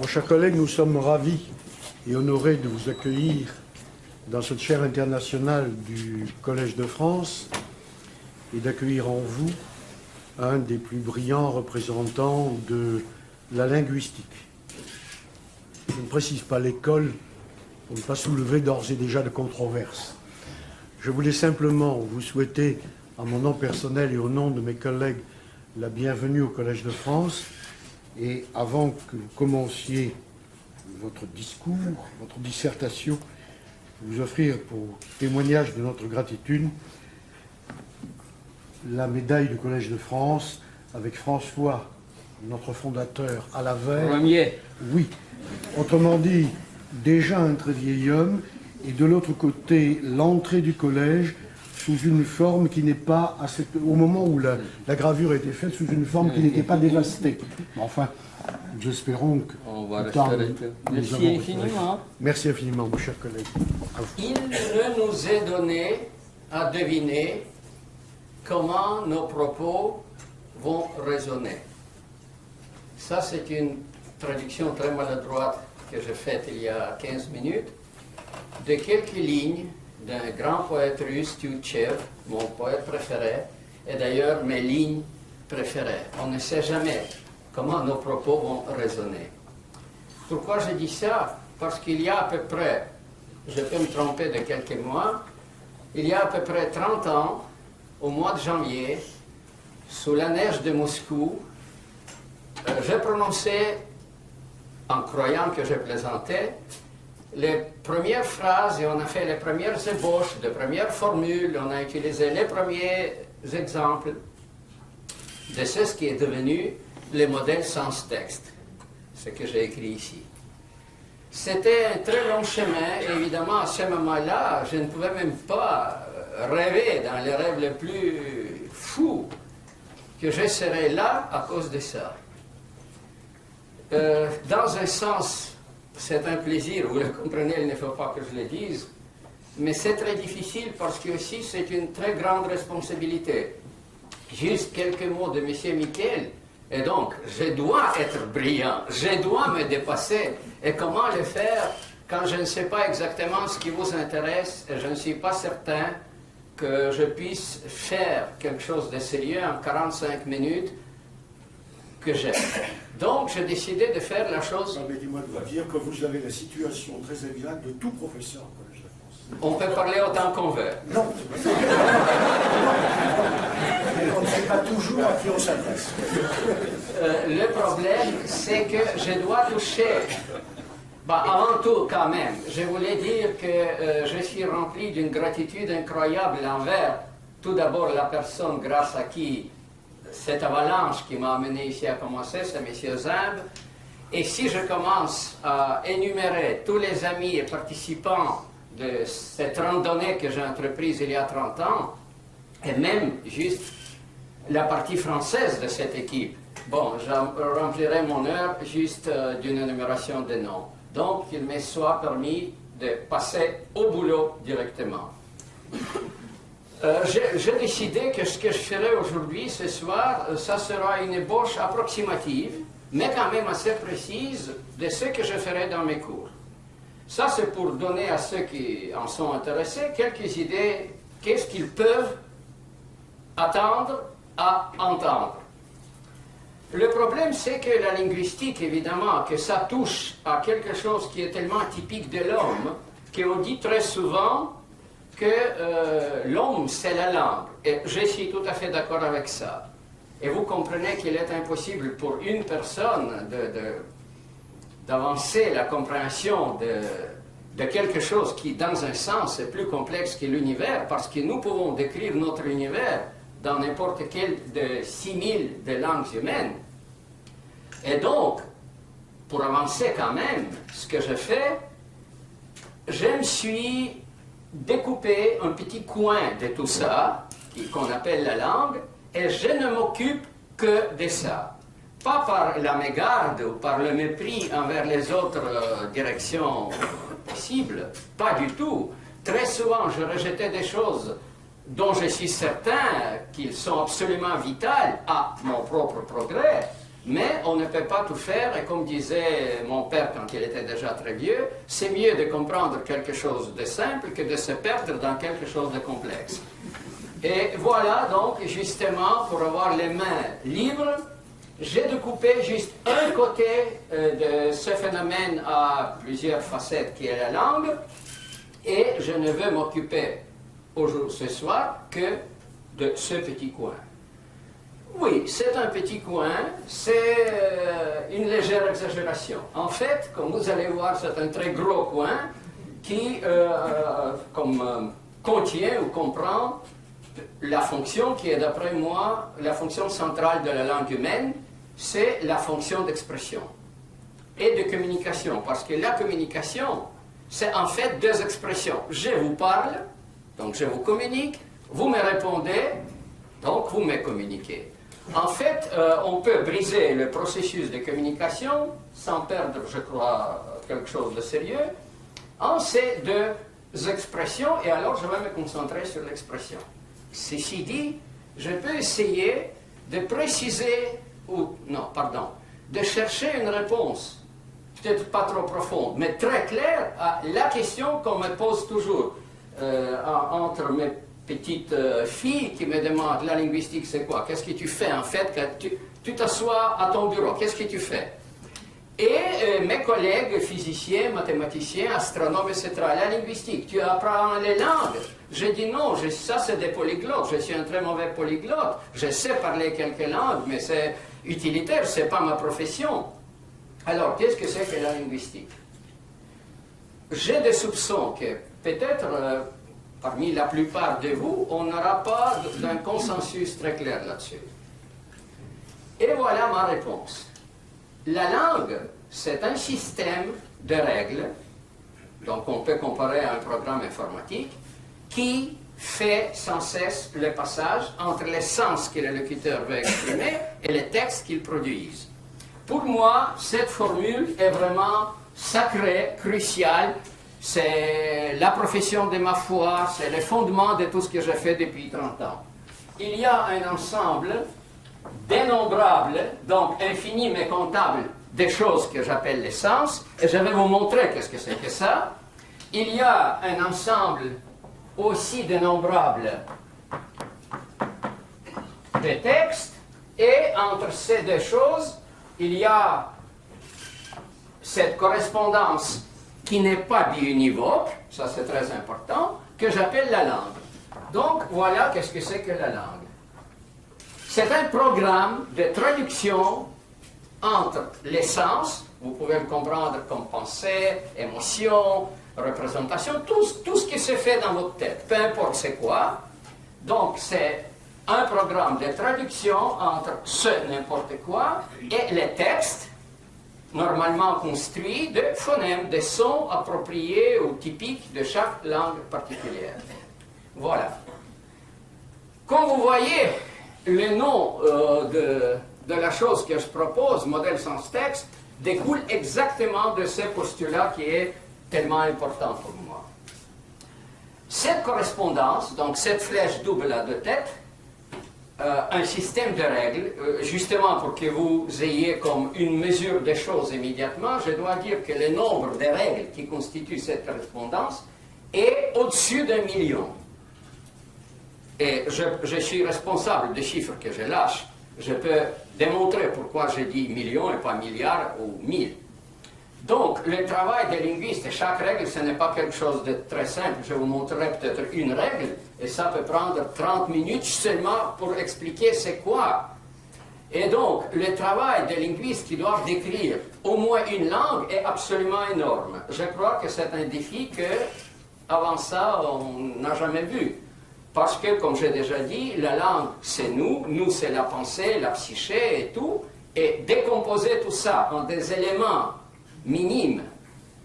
chers collègues, nous sommes ravis et honorés de vous accueillir dans cette chaire internationale du Collège de France et d'accueillir en vous un des plus brillants représentants de la linguistique. Je ne précise pas l'école pour ne pas soulever d'ores et déjà de controverses. Je voulais simplement vous souhaiter, à mon nom personnel et au nom de mes collègues, la bienvenue au Collège de France. Et avant que vous commenciez votre discours, votre dissertation, vous offrir pour témoignage de notre gratitude la médaille du Collège de France avec François, notre fondateur, à l'avers. Premier. Oui. Autrement dit, déjà un très vieil homme, et de l'autre côté, l'entrée du collège sous une forme qui n'est pas, au moment où la gravure a été faite, sous une forme qui n'était pas dévastée. Enfin, nous espérons que... On va rester avec eux. Merci infiniment. Merci infiniment, mon cher collègue. Il ne nous est donné à deviner comment nos propos vont résonner. Ça, c'est une traduction très maladroite que j'ai faite il y a 15 minutes de quelques lignes d'un grand poète russe, Tyutchev, mon poète préféré, et d'ailleurs mes lignes préférées. On ne sait jamais comment nos propos vont résonner. Pourquoi je dis ça? Parce qu'il y a à peu près, je peux me tromper de quelques mois, il y a à peu près 30 ans, au mois de janvier, sous la neige de Moscou, j'ai prononcé, en croyant que je plaisantais, les premières phrases et on a fait les premières ébauches, les premières formules, on a utilisé les premiers exemples de ce qui est devenu les modèles sans texte, ce que j'ai écrit ici. C'était un très long chemin et évidemment à ce moment-là, je ne pouvais même pas rêver dans les rêves les plus fous que je serais là à cause de ça. Dans un sens, c'est un plaisir, vous le comprenez, il ne faut pas que je le dise, mais c'est très difficile parce que aussi c'est une très grande responsabilité. Juste quelques mots de M. Miquel, et donc je dois être brillant, je dois me dépasser. Et comment le faire quand je ne sais pas exactement ce qui vous intéresse et je ne suis pas certain que je puisse faire quelque chose de sérieux en 45 minutes que j'aime. Donc, j'ai décidé de faire la chose... Permettez-moi de vous dire que vous avez la situation très évidente de tout professeur au Collège de France. On peut parler autant qu'on veut. Non, on ne sait pas toujours à qui on s'adresse. Le problème, c'est que je dois toucher... avant tout, quand même, je voulais dire que je suis rempli d'une gratitude incroyable envers, tout d'abord, la personne grâce à qui cette avalanche qui m'a amené ici à commencer, c'est M. Zimb. Et si je commence à énumérer tous les amis et participants de cette randonnée que j'ai entreprise il y a 30 ans, et même juste la partie française de cette équipe, bon, je remplirai mon heure juste d'une énumération de noms. Donc, qu'il me soit permis de passer au boulot directement. J'ai décidé que ce que je ferai aujourd'hui, ce soir, ça sera une ébauche approximative, mais quand même assez précise, de ce que je ferai dans mes cours. Ça, c'est pour donner à ceux qui en sont intéressés quelques idées, qu'est-ce qu'ils peuvent attendre à entendre. Le problème, c'est que la linguistique, évidemment, que ça touche à quelque chose qui est tellement typique de l'homme, qu'on dit très souvent que l'homme, c'est la langue. Et je suis tout à fait d'accord avec ça. Et vous comprenez qu'il est impossible pour une personne d'avancer la compréhension de quelque chose qui, dans un sens, est plus complexe que l'univers, parce que nous pouvons décrire notre univers dans n'importe quelle de 6000 de langues humaines. Et donc, pour avancer quand même, ce que je fais, je me suis découpé un petit coin de tout ça, qu'on appelle la langue, et je ne m'occupe que de ça. Pas par la mégarde ou par le mépris envers les autres directions possibles, pas du tout. Très souvent, je rejetais des choses dont je suis certain qu'ils sont absolument vitales à mon propre progrès, Mais on ne peut pas tout faire, et comme disait mon père quand il était déjà très vieux, c'est mieux de comprendre quelque chose de simple que de se perdre dans quelque chose de complexe. Et voilà donc, justement, pour avoir les mains libres, j'ai découpé juste un côté de ce phénomène à plusieurs facettes qui est la langue, et je ne veux m'occuper ce soir que de ce petit coin. Oui, c'est un petit coin, c'est une légère exagération. En fait, comme vous allez voir, c'est un très gros coin qui contient ou comprend la fonction qui est, d'après moi, la fonction centrale de la langue humaine, c'est la fonction d'expression et de communication. Parce que la communication, c'est en fait deux expressions. Je vous parle, donc je vous communique, vous me répondez, donc vous me communiquez. En fait, on peut briser le processus de communication sans perdre, je crois, quelque chose de sérieux, en ces deux expressions, et alors je vais me concentrer sur l'expression. Ceci dit, je peux essayer de préciser, de chercher une réponse, peut-être pas trop profonde, mais très claire à la question qu'on me pose toujours entre mes petites filles qui me demandent, la linguistique c'est quoi? Qu'est-ce que tu fais en fait quand tu t'assois à ton bureau? Qu'est-ce que tu fais? Et mes collègues physiciens, mathématiciens, astronomes, etc., la linguistique, tu apprends les langues? Je dis non, ça c'est des polyglottes, je suis un très mauvais polyglotte, je sais parler quelques langues, mais c'est utilitaire, c'est pas ma profession. Alors, qu'est-ce que c'est que la linguistique? J'ai des soupçons que peut-être parmi la plupart de vous, on n'aura pas d'un consensus très clair là-dessus. Et voilà ma réponse. La langue, c'est un système de règles, donc on peut comparer à un programme informatique, qui fait sans cesse le passage entre les sens que le locuteur veut exprimer et les textes qu'il produise. Pour moi, cette formule est vraiment sacrée, cruciale. C'est la profession de ma foi, c'est le fondement de tout ce que j'ai fait depuis 30 ans. Il y a un ensemble dénombrable, donc infini mais comptable, des choses que j'appelle les sens, et je vais vous montrer qu'est-ce que c'est que ça. Il y a un ensemble aussi dénombrable de textes, et entre ces deux choses, il y a cette correspondance qui n'est pas biunivoque, ça c'est très important, que j'appelle la langue. Donc voilà qu'est-ce que c'est que la langue. C'est un programme de traduction entre les sens, vous pouvez le comprendre comme pensée, émotion, représentation, tout ce qui se fait dans votre tête, peu importe c'est quoi. Donc c'est un programme de traduction entre ce n'importe quoi et les textes, normalement construits de phonèmes, de sons appropriés ou typiques de chaque langue particulière. Voilà. Comme vous voyez, le nom de la chose que je propose, modèle sens texte, découle exactement de ce postulat qui est tellement important pour moi. Cette correspondance, donc cette flèche double à deux têtes, un système de règles, justement pour que vous ayez comme une mesure des choses immédiatement, je dois dire que le nombre de règles qui constituent cette correspondance est au-dessus d'1 million. Et je suis responsable des chiffres que je lâche. Je peux démontrer pourquoi je dis millions et pas milliards ou 1000. Donc, le travail des linguistes, et chaque règle, ce n'est pas quelque chose de très simple. Je vous montrerai peut-être une règle, et ça peut prendre 30 minutes seulement pour expliquer c'est quoi. Et donc, le travail des linguistes qui doivent décrire au moins une langue est absolument énorme. Je crois que c'est un défi que, avant ça, on n'a jamais vu. Parce que, comme j'ai déjà dit, la langue, c'est nous c'est la pensée, la psyché et tout, et décomposer tout ça en des éléments minimes,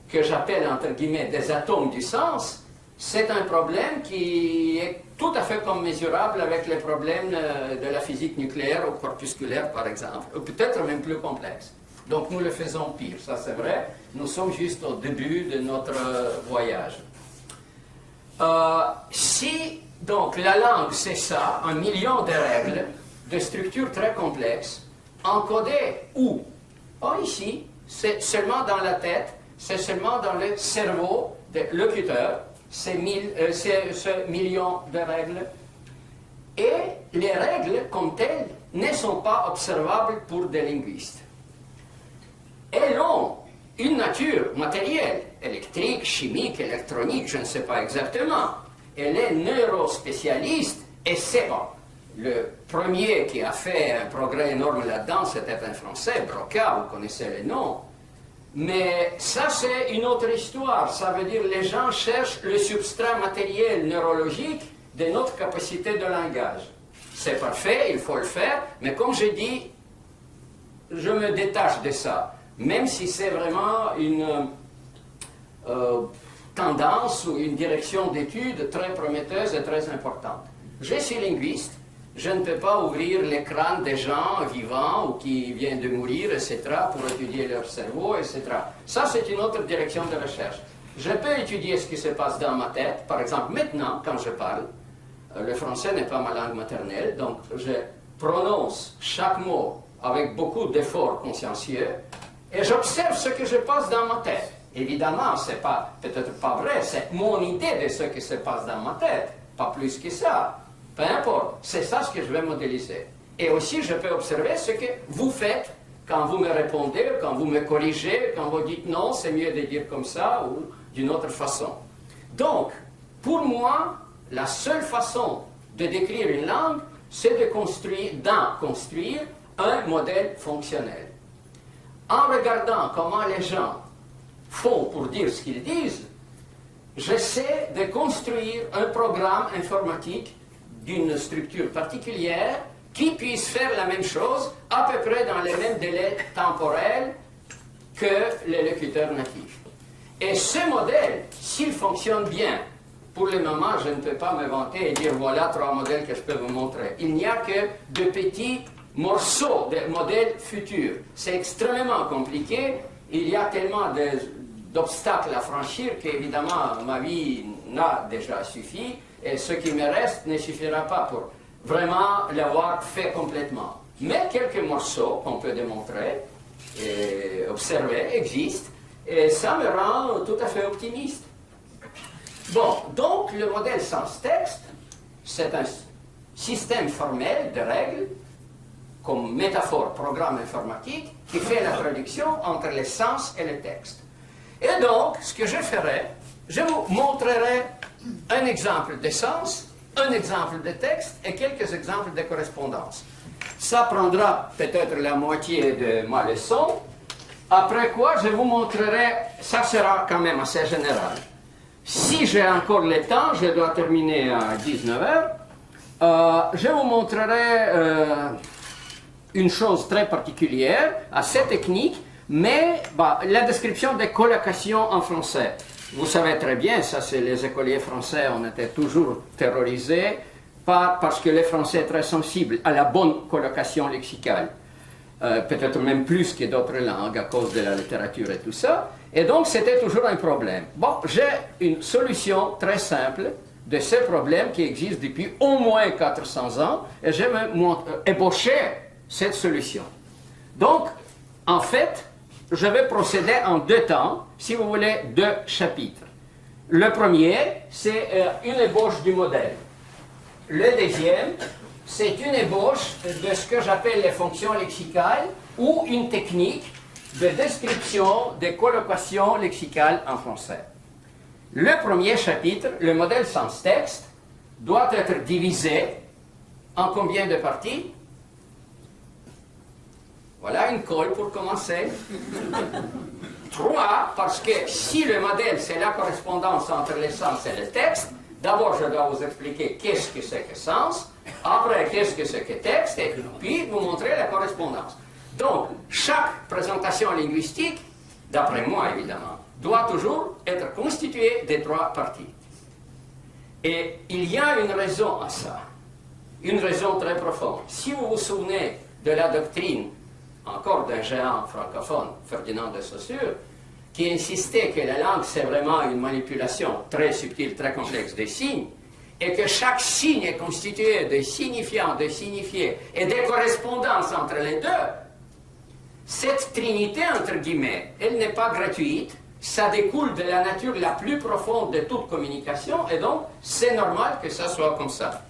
que j'appelle entre guillemets des atomes du sens, c'est un problème qui est tout à fait commesurable avec les problèmes de la physique nucléaire ou corpusculaire, par exemple, ou peut-être même plus complexe. Donc nous le faisons pire, ça c'est vrai, nous sommes juste au début de notre voyage. Si donc la langue c'est ça, 1 million de règles, de structures très complexes, encodé où? Pas ici, c'est seulement dans la tête, c'est seulement dans le cerveau des locuteurs, ces millions de règles. Et les règles, comme telles, ne sont pas observables pour des linguistes. Elles ont une nature matérielle, électrique, chimique, électronique, je ne sais pas exactement. Elle est neurospécialiste et c'est bon. Le premier qui a fait un progrès énorme là-dedans, c'était un Français, Broca, vous connaissez le nom. Mais ça, c'est une autre histoire. Ça veut dire que les gens cherchent le substrat matériel neurologique de notre capacité de langage. C'est parfait, il faut le faire, mais comme je dis, je me détache de ça. Même si c'est vraiment une tendance ou une direction d'étude très prometteuse et très importante. Je suis linguiste, je ne peux pas ouvrir les crânes des gens vivants ou qui viennent de mourir, etc., pour étudier leur cerveau, etc. Ça, c'est une autre direction de recherche. Je peux étudier ce qui se passe dans ma tête. Par exemple, maintenant, quand je parle, le français n'est pas ma langue maternelle, donc je prononce chaque mot avec beaucoup d'efforts consciencieux et j'observe ce que je passe dans ma tête. Évidemment, ce n'est peut-être pas vrai, c'est mon idée de ce qui se passe dans ma tête, pas plus que ça. Peu importe, c'est ça ce que je vais modéliser. Et aussi, je peux observer ce que vous faites quand vous me répondez, quand vous me corrigez, quand vous dites non, c'est mieux de dire comme ça ou d'une autre façon. Donc, pour moi, la seule façon de décrire une langue, c'est d'en construire un modèle fonctionnel. En regardant comment les gens font pour dire ce qu'ils disent, j'essaie de construire un programme informatique d'une structure particulière qui puisse faire la même chose à peu près dans les mêmes délais temporels que les locuteurs natifs. Et ce modèle, s'il fonctionne bien, pour le moment, je ne peux pas me vanter et dire voilà 3 modèles que je peux vous montrer. Il n'y a que de petits morceaux de modèles futurs. C'est extrêmement compliqué. Il y a tellement d'obstacles à franchir qu'évidemment, ma vie n'a déjà suffi. Et ce qui me reste ne suffira pas pour vraiment l'avoir fait complètement. Mais quelques morceaux qu'on peut démontrer et observer existent. Et ça me rend tout à fait optimiste. Bon, donc le modèle sens-texte, c'est un système formel de règles, comme métaphore, programme informatique, qui fait la traduction entre les sens et le texte. Et donc, ce que je ferai, je vous montrerai un exemple de sens, un exemple de texte et quelques exemples de correspondance. Ça prendra peut-être la moitié de ma leçon, après quoi je vous montrerai, ça sera quand même assez général. Si j'ai encore le temps, je dois terminer à 19h, je vous montrerai une chose très particulière, assez technique, mais la description des collocations en français. Vous savez très bien, ça c'est les écoliers français, on était toujours terrorisés parce que les Français sont très sensibles à la bonne collocation lexicale. Peut-être même plus que d'autres langues à cause de la littérature et tout ça. Et donc, c'était toujours un problème. Bon, j'ai une solution très simple de ce problème qui existe depuis au moins 400 ans et je vais ébaucher cette solution. Donc, en fait, je vais procéder en 2 temps, si vous voulez, 2 chapitres. Le premier, c'est une ébauche du modèle. Le deuxième, c'est une ébauche de ce que j'appelle les fonctions lexicales ou une technique de description des collocations lexicales en français. Le premier chapitre, le modèle sens-texte, doit être divisé en combien de parties? Voilà une colle pour commencer. 3, parce que si le modèle, c'est la correspondance entre les sens et le texte, d'abord je dois vous expliquer qu'est-ce que c'est que sens, après qu'est-ce que c'est que texte, et puis vous montrer la correspondance. Donc, chaque présentation linguistique, d'après moi évidemment, doit toujours être constituée de 3 parties. Et il y a une raison à ça, une raison très profonde. Si vous vous souvenez de la doctrine, encore d'un géant francophone, Ferdinand de Saussure, qui insistait que la langue c'est vraiment une manipulation très subtile, très complexe des signes, et que chaque signe est constitué de signifiants, de signifiés, et des correspondances entre les deux, Cette trinité, entre guillemets, elle n'est pas gratuite, ça découle de la nature la plus profonde de toute communication, et donc c'est normal que ça soit comme ça.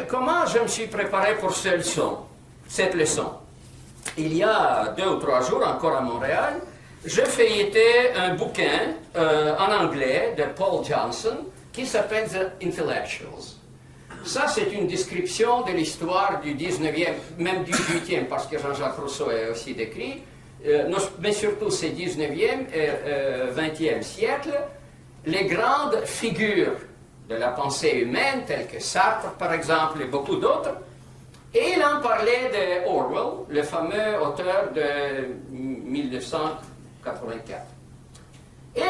Comment je me suis préparé pour cette leçon? Il y a 2 ou 3 jours, encore à Montréal, je feuilletais un bouquin en anglais de Paul Johnson qui s'appelle The Intellectuals. Ça, c'est une description de l'histoire du 19e, même du 18e, parce que Jean-Jacques Rousseau a aussi décrit, mais surtout ces 19e et 20e siècles, les grandes figures de la pensée humaine, telles que Sartre, par exemple, et beaucoup d'autres. Et il en parlait de Orwell, le fameux auteur de 1984. Et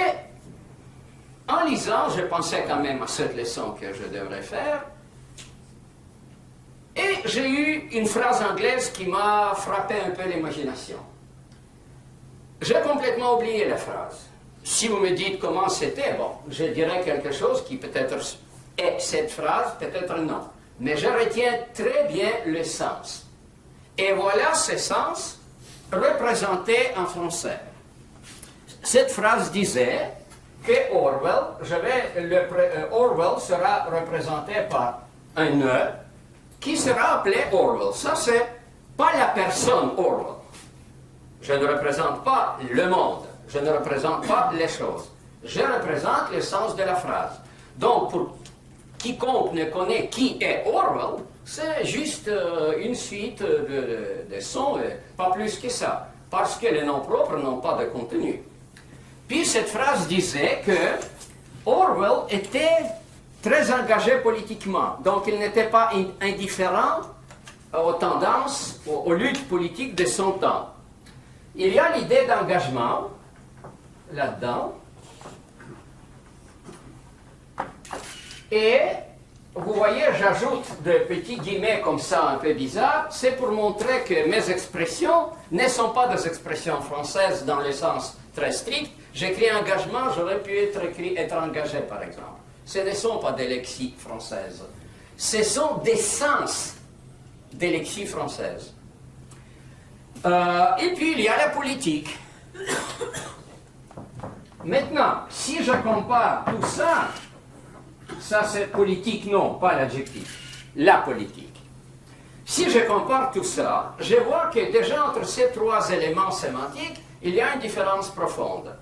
en lisant, je pensais quand même à cette leçon que je devrais faire. Et j'ai eu une phrase anglaise qui m'a frappé un peu l'imagination. J'ai complètement oublié la phrase. Si vous me dites comment c'était, bon, je dirais quelque chose qui peut-être est cette phrase, peut-être non. Mais je retiens très bien le sens. Et voilà ce sens représenté en français. Cette phrase disait que Orwell sera représenté par un E qui sera appelé Orwell. Ça, c'est pas la personne Orwell. Je ne représente pas le monde. Je ne représente pas les choses. Je représente le sens de la phrase. Donc, pour quiconque ne connaît qui est Orwell, c'est juste une suite de sons, pas plus que ça. Parce que les noms propres n'ont pas de contenu. Puis cette phrase disait que Orwell était très engagé politiquement. Donc, il n'était pas indifférent aux tendances, aux luttes politiques de son temps. Il y a l'idée d'engagement là-dedans. Et vous voyez, j'ajoute de petits guillemets comme ça, un peu bizarres, c'est pour montrer que mes expressions ne sont pas des expressions françaises dans le sens très strict. J'écris engagement, j'aurais pu être engagé, par exemple. Ce ne sont pas des lexiques françaises. Ce sont des sens des lexiques françaises. Et puis, il y a la politique. Maintenant, si je compare tout ça, ça c'est politique, non, pas l'adjectif, la politique. Si je compare tout ça, je vois que déjà entre ces 3 éléments sémantiques, il y a une différence profonde.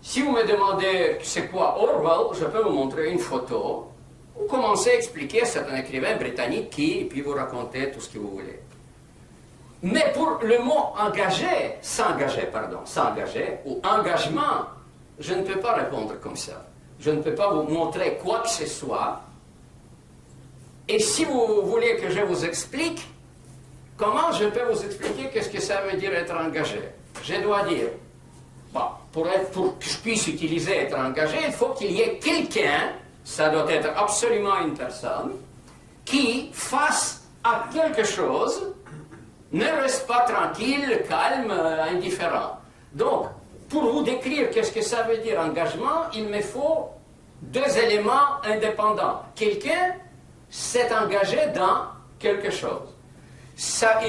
Si vous me demandez c'est quoi Orwell, je peux vous montrer une photo, ou commencer à expliquer c'est un écrivain britannique qui, et puis vous raconter tout ce que vous voulez. Mais pour le mot s'engager, ou engagement, je ne peux pas répondre comme ça. Je ne peux pas vous montrer quoi que ce soit. Et si vous voulez que je vous explique, comment je peux vous expliquer qu'est-ce que ça veut dire être engagé? Je dois dire, bon, pour que je puisse utiliser être engagé, il faut qu'il y ait quelqu'un, ça doit être absolument une personne, qui face à quelque chose, ne reste pas tranquille, calme, indifférent. Donc, pour vous décrire qu'est-ce que ça veut dire engagement, il me faut 2 éléments indépendants. Quelqu'un s'est engagé dans quelque chose. Ça,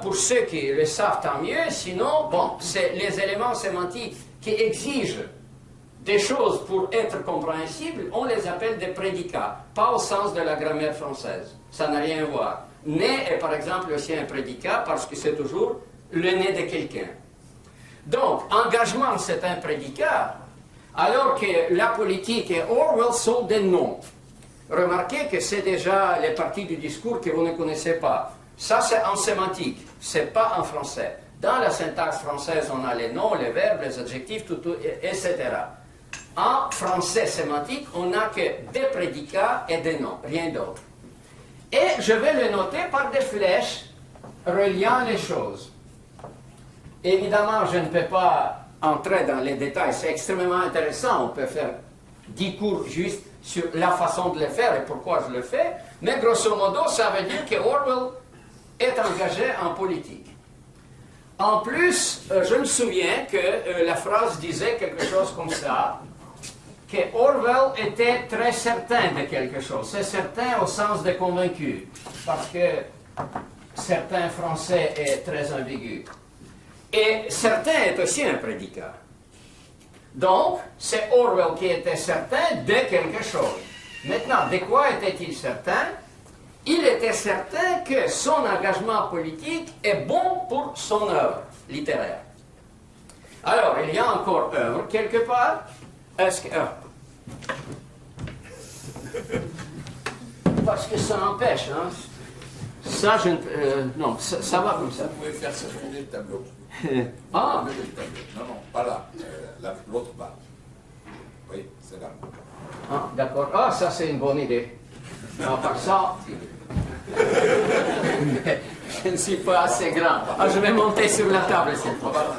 pour ceux qui le savent, tant mieux. Sinon, bon, c'est les éléments sémantiques qui exigent des choses pour être compréhensibles, on les appelle des prédicats, pas au sens de la grammaire française. Ça n'a rien à voir. Né est par exemple aussi un prédicat parce que c'est toujours le nez de quelqu'un. Donc, engagement, c'est un prédicat, alors que la politique et Orwell sont des noms. Remarquez que c'est déjà les parties du discours que vous ne connaissez pas. Ça, c'est en sémantique, c'est pas en français. Dans la syntaxe française, on a les noms, les verbes, les adjectifs, tout, etc. En français sémantique, on n'a que des prédicats et des noms, rien d'autre. Et je vais le noter par des flèches reliant les choses. Évidemment, je ne peux pas entrer dans les détails, c'est extrêmement intéressant, on peut faire 10 cours juste sur la façon de le faire et pourquoi je le fais, mais grosso modo, ça veut dire que Orwell est engagé en politique. En plus, je me souviens que la phrase disait quelque chose comme ça, que Orwell était très certain de quelque chose. C'est certain au sens de convaincu, parce que certain français est très ambigu. Et certain est aussi un prédicat. Donc, c'est Orwell qui était certain de quelque chose. Maintenant, de quoi était-il certain? Il était certain que son engagement politique est bon pour son œuvre littéraire. Alors, il y a encore œuvre quelque part. Est-ce que... Parce que ça empêche, hein. Ça, je... non, ça va comme ça. Vous pouvez faire s'effondrer le tableau. Ah, Le tableau. Non, non, pas là. L'autre bas. Oui, c'est là. ah d'accord. Ah, ça, c'est une bonne idée. À part ça... je ne suis pas assez grand. Ah, je vais monter sur la table cette fois.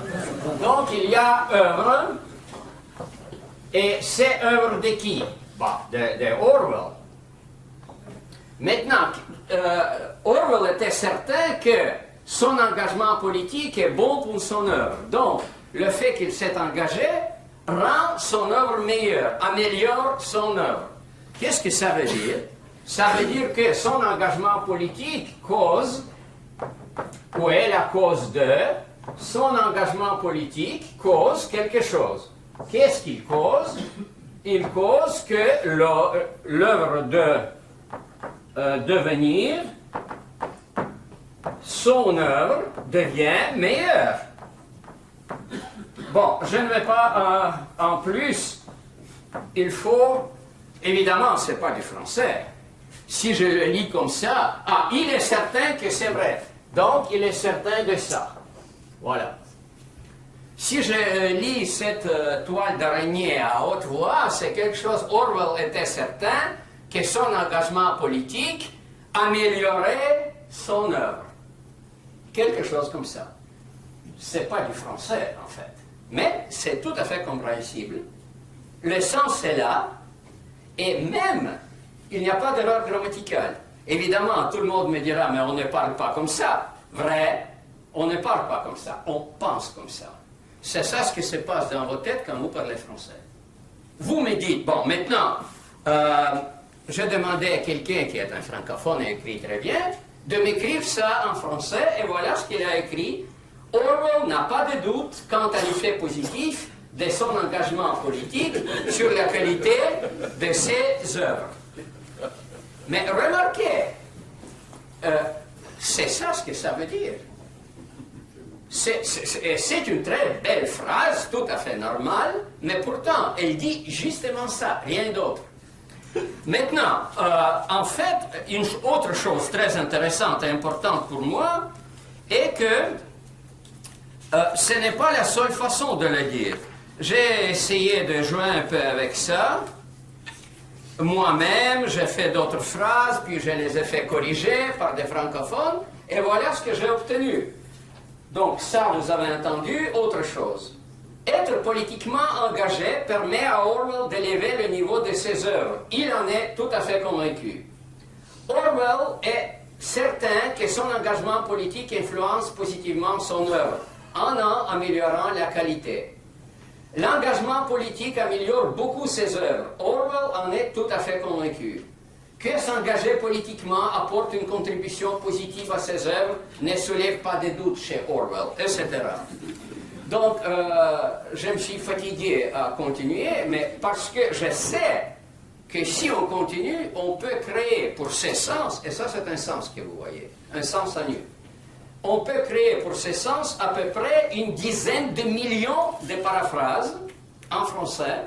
Donc, il y a œuvre. Et c'est œuvre de qui? Bah, de Orwell. Maintenant, Orwell était certain que son engagement politique est bon pour son œuvre. Donc, le fait qu'il s'est engagé rend son œuvre meilleure, améliore son œuvre. Qu'est-ce que ça veut dire? Ça veut dire que son engagement politique cause, ou est la cause de, son engagement politique cause quelque chose. Qu'est-ce qu'il cause? Il cause que l'œuvre de devenir, son œuvre devient meilleure. Bon, je ne vais pas en plus. Il faut, évidemment, ce n'est pas du français. Si je le lis comme ça, ah, il est certain que c'est vrai. Donc, il est certain de ça. Voilà. Si je lis cette toile d'araignée à haute voix, c'est quelque chose, Orwell était certain que son engagement politique améliorait son œuvre. Quelque chose comme ça. C'est pas du français, en fait. Mais c'est tout à fait compréhensible. Le sens est là. Et même, il n'y a pas d'erreur grammaticale. Évidemment, tout le monde me dira, mais on ne parle pas comme ça. Vrai, on ne parle pas comme ça. On pense comme ça. C'est ça ce qui se passe dans vos têtes quand vous parlez français. Vous me dites, bon, maintenant, je demandais à quelqu'un qui est un francophone et écrit très bien, de m'écrire ça en français, et voilà ce qu'il a écrit. Orwell n'a pas de doute quant à l'effet positif de son engagement politique sur la qualité de ses œuvres. Mais remarquez, c'est ça ce que ça veut dire. C'est une très belle phrase, tout à fait normale, mais pourtant, elle dit justement ça, rien d'autre. Maintenant, en fait, une autre chose très intéressante et importante pour moi est que ce n'est pas la seule façon de le dire. J'ai essayé de jouer un peu avec ça. Moi-même, j'ai fait d'autres phrases, puis je les ai fait corriger par des francophones, et voilà ce que j'ai obtenu. Donc ça, vous avez entendu, autre chose. Être politiquement engagé permet à Orwell d'élever le niveau de ses œuvres. Il en est tout à fait convaincu. Orwell est certain que son engagement politique influence positivement son œuvre, en améliorant la qualité. L'engagement politique améliore beaucoup ses œuvres. Orwell en est tout à fait convaincu. Que s'engager politiquement apporte une contribution positive à ses œuvres ne soulève pas de doute chez Orwell, etc. Donc, je me suis fatigué à continuer, mais parce que je sais que si on continue, on peut créer pour ces sens, et ça c'est un sens que vous voyez, un sens à nu. On peut créer pour ces sens à peu près une dizaine de millions de paraphrases en français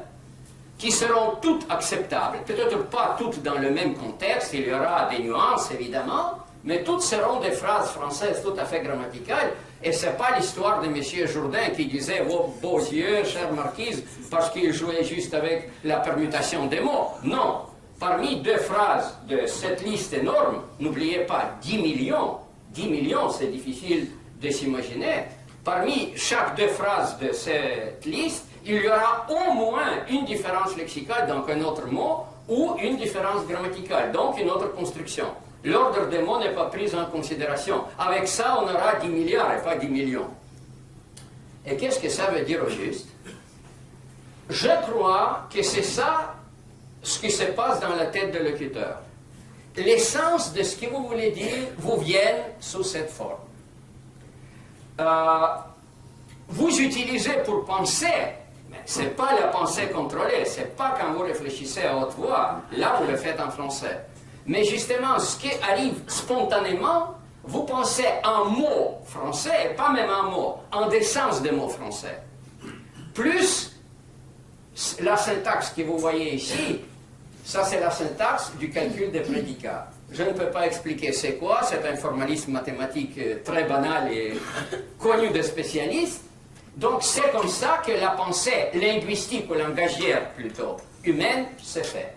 qui seront toutes acceptables, peut-être pas toutes dans le même contexte, il y aura des nuances évidemment, mais toutes seront des phrases françaises tout à fait grammaticales, et ce n'est pas l'histoire de M. Jourdain qui disait « Vos beaux yeux, chère marquise », parce qu'il jouait juste avec la permutation des mots. Non, parmi deux phrases de cette liste énorme, n'oubliez pas 10 millions, 10 millions c'est difficile de s'imaginer, parmi chaque deux phrases de cette liste, il y aura au moins une différence lexicale, donc un autre mot, ou une différence grammaticale, donc une autre construction. L'ordre des mots n'est pas pris en considération. Avec ça, on aura 10 milliards et pas 10 millions. Et qu'est-ce que ça veut dire au juste? Je crois que c'est ça ce qui se passe dans la tête de l'écriteur. l'essence de ce que vous voulez dire vous vienne sous cette forme. Vous utilisez pour penser, mais ce n'est pas la pensée contrôlée, ce n'est pas quand vous réfléchissez à haute voix, là vous le faites en français. Mais justement, ce qui arrive spontanément, vous pensez un mot français, et pas même un mot, en des sens des mots français. Plus la syntaxe que vous voyez ici, ça c'est la syntaxe du calcul des prédicats. Je ne peux pas expliquer c'est quoi, c'est un formalisme mathématique très banal et connu des spécialistes. Donc c'est comme ça que la pensée linguistique ou langagière plutôt humaine se fait.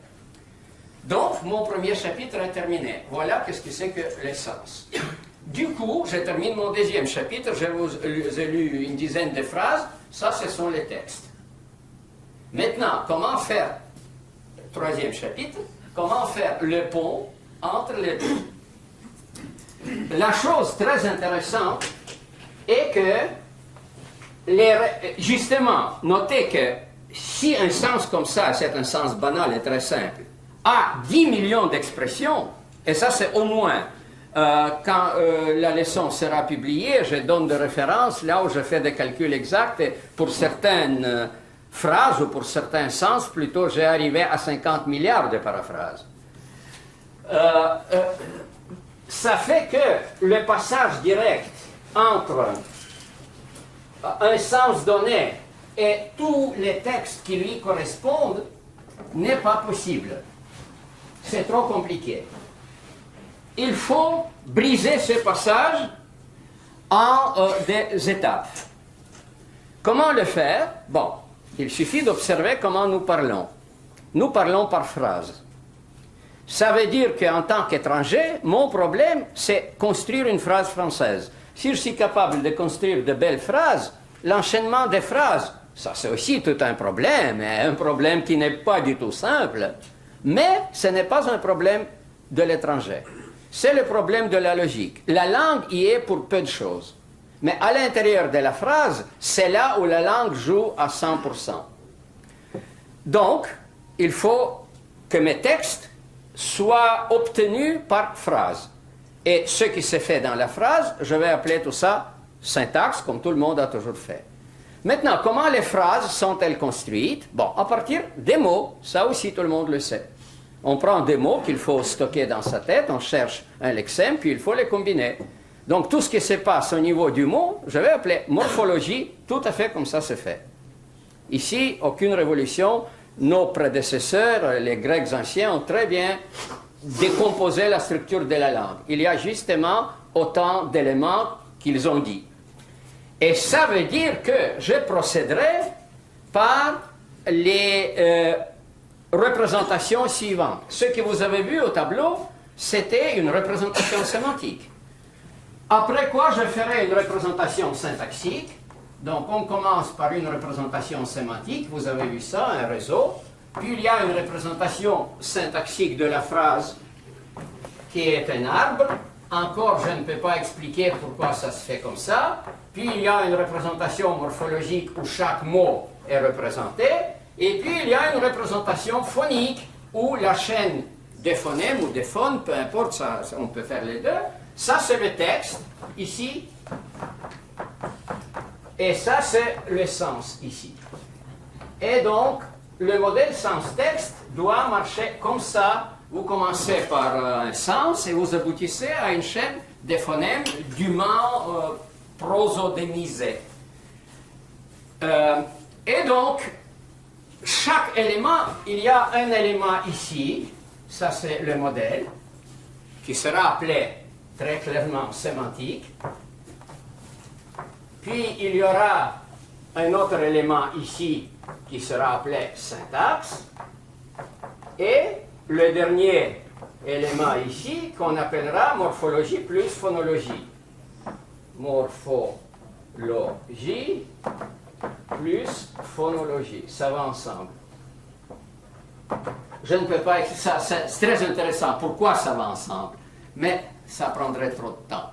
Donc mon premier chapitre est terminé. Voilà qu'est-ce que c'est que l'essence. Du coup, je termine mon deuxième chapitre, je vous ai lu une dizaine de phrases, ça ce sont les textes. Maintenant, comment faire, troisième chapitre, comment faire le pont entre les deux. La chose très intéressante est que, justement, notez que si un sens comme ça, c'est un sens banal et très simple, a 10 millions d'expressions, et ça c'est au moins, quand la leçon sera publiée, je donne des références là où je fais des calculs exacts, et pour certaines phrases ou pour certains sens, plutôt j'ai arrivé à 50 milliards de paraphrases. Ça fait que le passage direct entre un sens donné et tous les textes qui lui correspondent n'est pas possible. C'est trop compliqué. Il faut briser ce passage en des étapes. Comment le faire? Bon, il suffit d'observer comment nous parlons. Nous parlons par phrase. Ça veut dire qu'en tant qu'étranger, mon problème, c'est construire une phrase française. Si je suis capable de construire de belles phrases, l'enchaînement des phrases, ça c'est aussi tout un problème qui n'est pas du tout simple. Mais ce n'est pas un problème de l'étranger. C'est le problème de la logique. La langue y est pour peu de choses. Mais à l'intérieur de la phrase, c'est là où la langue joue à 100%. Donc, il faut que mes textes soit obtenu par phrase. Et ce qui se fait dans la phrase, je vais appeler tout ça syntaxe, comme tout le monde a toujours fait. Maintenant, comment les phrases sont-elles construites? Bon, à partir des mots, ça aussi tout le monde le sait. On prend des mots qu'il faut stocker dans sa tête, on cherche un lexème, puis il faut les combiner. Donc tout ce qui se passe au niveau du mot, je vais appeler morphologie, tout à fait comme ça se fait. Ici, aucune révolution. Nos prédécesseurs, les Grecs anciens, ont très bien décomposé la structure de la langue. Il y a justement autant d'éléments qu'ils ont dit. Et ça veut dire que je procéderai par les représentations suivantes. Ce que vous avez vu au tableau, c'était une représentation sémantique. Après quoi, je ferai une représentation syntaxique. Donc, on commence par une représentation sémantique, vous avez vu ça, un réseau. Puis, il y a une représentation syntaxique de la phrase qui est un arbre. Encore, je ne peux pas expliquer pourquoi ça se fait comme ça. Puis, il y a une représentation morphologique où chaque mot est représenté. Et puis, il y a une représentation phonique où la chaîne des phonèmes ou des phones, peu importe, ça, on peut faire les deux. Ça, c'est le texte, ici. Et ça, c'est le sens, ici. Et donc, le modèle sens-texte doit marcher comme ça. Vous commencez par un sens et vous aboutissez à une chaîne de phonèmes dûment prosodémisés. Et donc, chaque élément, il y a un élément ici, ça c'est le modèle, qui sera appelé très clairement sémantique. Puis il y aura un autre élément ici qui sera appelé syntaxe. Et le dernier élément ici qu'on appellera morphologie plus phonologie. Morphologie plus phonologie. Ça va ensemble. Je ne peux pas... C'est très intéressant. Pourquoi ça va ensemble? Mais ça prendrait trop de temps.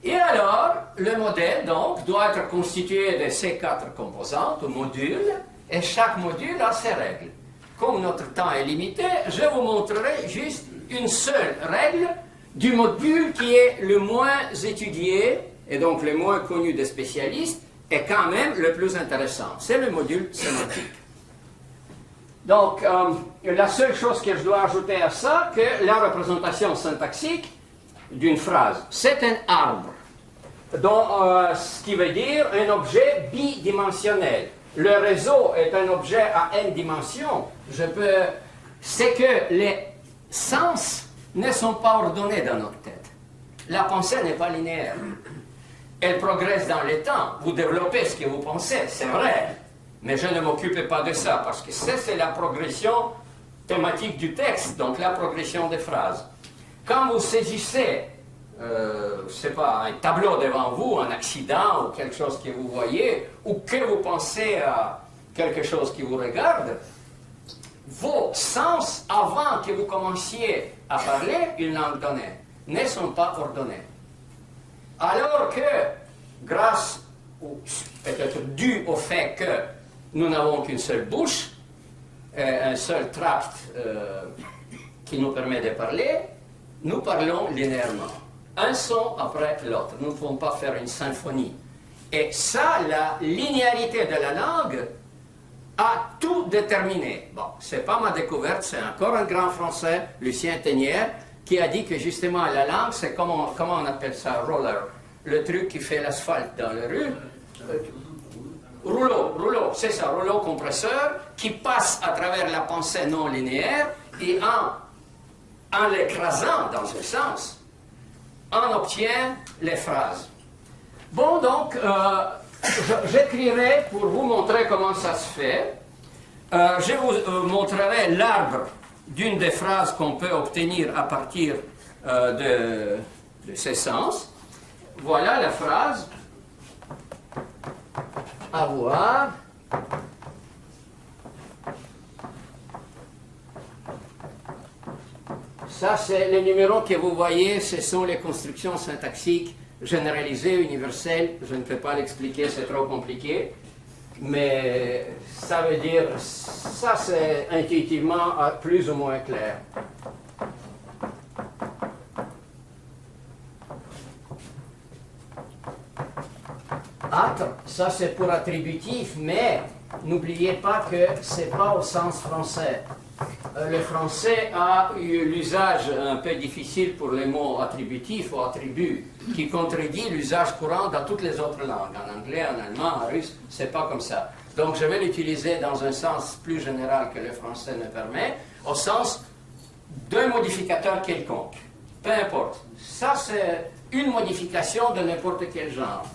Et alors, le modèle, donc, doit être constitué de ces 4 composantes, ou modules, et chaque module a ses règles. Comme notre temps est limité, je vous montrerai juste une seule règle du module qui est le moins étudié et donc le moins connu des spécialistes est quand même le plus intéressant. C'est le module sémantique. Donc, la seule chose que je dois ajouter à ça, que la représentation syntaxique d'une phrase, c'est un arbre, donc, ce qui veut dire un objet bidimensionnel. Le réseau est un objet à n dimensions. C'est que les sens ne sont pas ordonnés dans notre tête. La pensée n'est pas linéaire. Elle progresse dans le temps. Vous développez ce que vous pensez, c'est vrai. Mais je ne m'occupe pas de ça, parce que ça, c'est la progression thématique du texte, donc la progression des phrases. Quand vous saisissez, je ne sais pas, un tableau devant vous, un accident ou quelque chose que vous voyez, ou que vous pensez à quelque chose qui vous regarde, vos sens, avant que vous commenciez à parler une langue donnée, ne sont pas ordonnés. Alors que, grâce, ou peut-être dû au fait que nous n'avons qu'une seule bouche, un seul tract qui nous permet de parler, nous parlons linéairement. Un son après l'autre. Nous ne pouvons pas faire une symphonie. Et ça, la linéarité de la langue a tout déterminé. Bon, ce n'est pas ma découverte, c'est encore un grand Français, Lucien Ténière, qui a dit que justement la langue, c'est comment on appelle ça, roller, le truc qui fait l'asphalte dans les rues. Rouleau, c'est ça, rouleau compresseur, qui passe à travers la pensée non linéaire et en l'écrasant dans ce sens, on obtient les phrases. Bon, donc, j'écrirai pour vous montrer comment ça se fait. Je vous montrerai l'arbre d'une des phrases qu'on peut obtenir à partir de ces sens. Voilà la phrase. Avoir. Ça, c'est les numéros que vous voyez, ce sont les constructions syntaxiques généralisées, universelles. Je ne peux pas l'expliquer, c'est trop compliqué. Mais ça veut dire, ça c'est intuitivement plus ou moins clair. Âtre, ça c'est pour attributif, mais n'oubliez pas que ce n'est pas au sens français. Le français a eu l'usage un peu difficile pour les mots attributifs ou attributs, qui contredit l'usage courant dans toutes les autres langues. En anglais, en allemand, en russe, c'est pas comme ça. Donc je vais l'utiliser dans un sens plus général que le français ne permet, au sens d'un modificateur quelconque. Peu importe. Ça, c'est une modification de n'importe quel genre.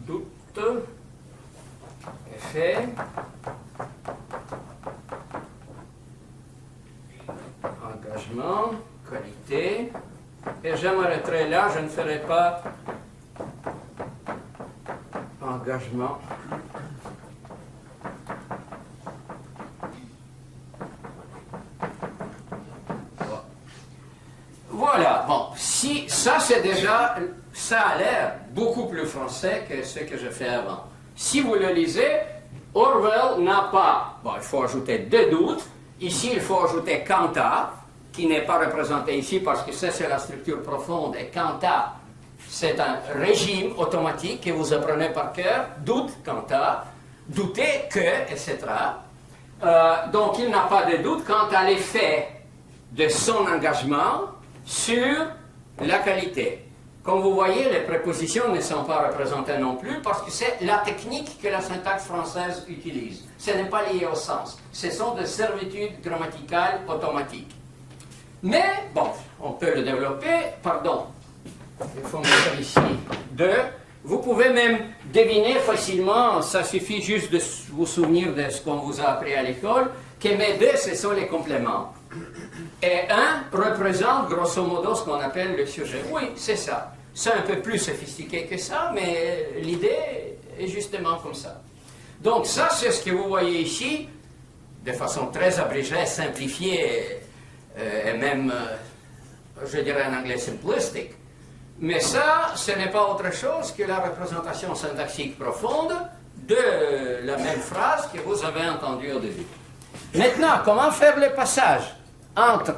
Doute, effet, engagement, qualité, et je m'arrêterai là, je ne ferai pas engagement. Voilà, bon, si ça c'est déjà, ça a l'air beaucoup plus français que ce que je fais avant. Si vous le lisez, Orwell n'a pas, bon, il faut ajouter deux doutes, ici il faut ajouter quant à, qui n'est pas représenté ici parce que ça c'est la structure profonde, et quant à, c'est un régime automatique que vous apprenez par cœur, doute, quant à, douter que, etc. Donc il n'a pas de doute quant à l'effet de son engagement sur la qualité. Comme vous voyez, les prépositions ne sont pas représentées non plus parce que c'est la technique que la syntaxe française utilise. Ce n'est pas lié au sens. Ce sont des servitudes grammaticales automatiques. Mais, bon, on peut le développer, pardon, il faut mettre ici 2. Vous pouvez même deviner facilement, ça suffit juste de vous souvenir de ce qu'on vous a appris à l'école, que mes 2, ce sont les compléments. Et 1 représente grosso modo ce qu'on appelle le sujet. Oui, c'est ça. C'est un peu plus sophistiqué que ça, mais l'idée est justement comme ça. Donc ça, c'est ce que vous voyez ici, de façon très abrégée, simplifiée, et même, je dirais en anglais, simplistic. Mais ça, ce n'est pas autre chose que la représentation syntaxique profonde de la même phrase que vous avez entendue au début. Maintenant, comment faire le passage entre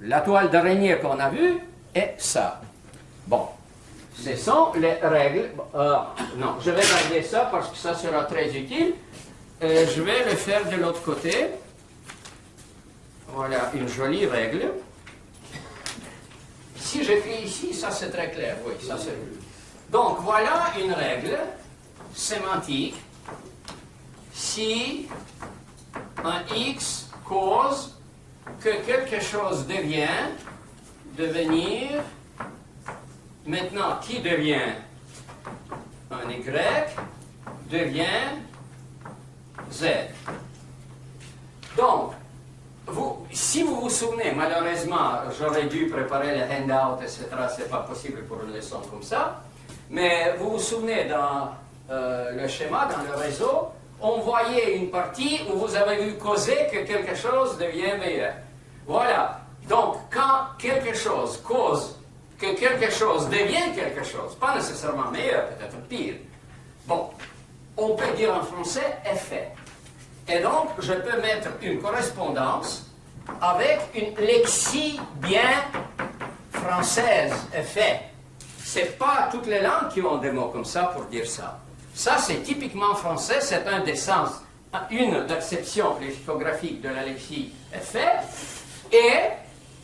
la toile d'araignée qu'on a vue et ça. Bon, ce sont les règles. Non, je vais garder ça parce que ça sera très utile. Je vais le faire de l'autre côté. Voilà une jolie règle. Si j'écris ici, ça c'est très clair. Oui, ça c'est. Donc voilà une règle sémantique. Si un x cause que quelque chose devenir, maintenant qui devient un y, devient z. Donc, si vous vous souvenez, malheureusement, j'aurais dû préparer les handouts, etc., c'est pas possible pour une leçon comme ça, mais vous vous souvenez dans le schéma, dans le réseau, on voyait une partie où vous avez vu causer que quelque chose devient meilleur. Voilà. Donc, quand quelque chose cause que quelque chose devient quelque chose, pas nécessairement meilleur, peut-être pire, bon, on peut dire en français effet. Et donc, je peux mettre une correspondance avec une lexie bien française, effet. C'est pas toutes les langues qui ont des mots comme ça pour dire ça. Ça, c'est typiquement français, c'est un des sens, une acception lexicographique de la lexie effet. Et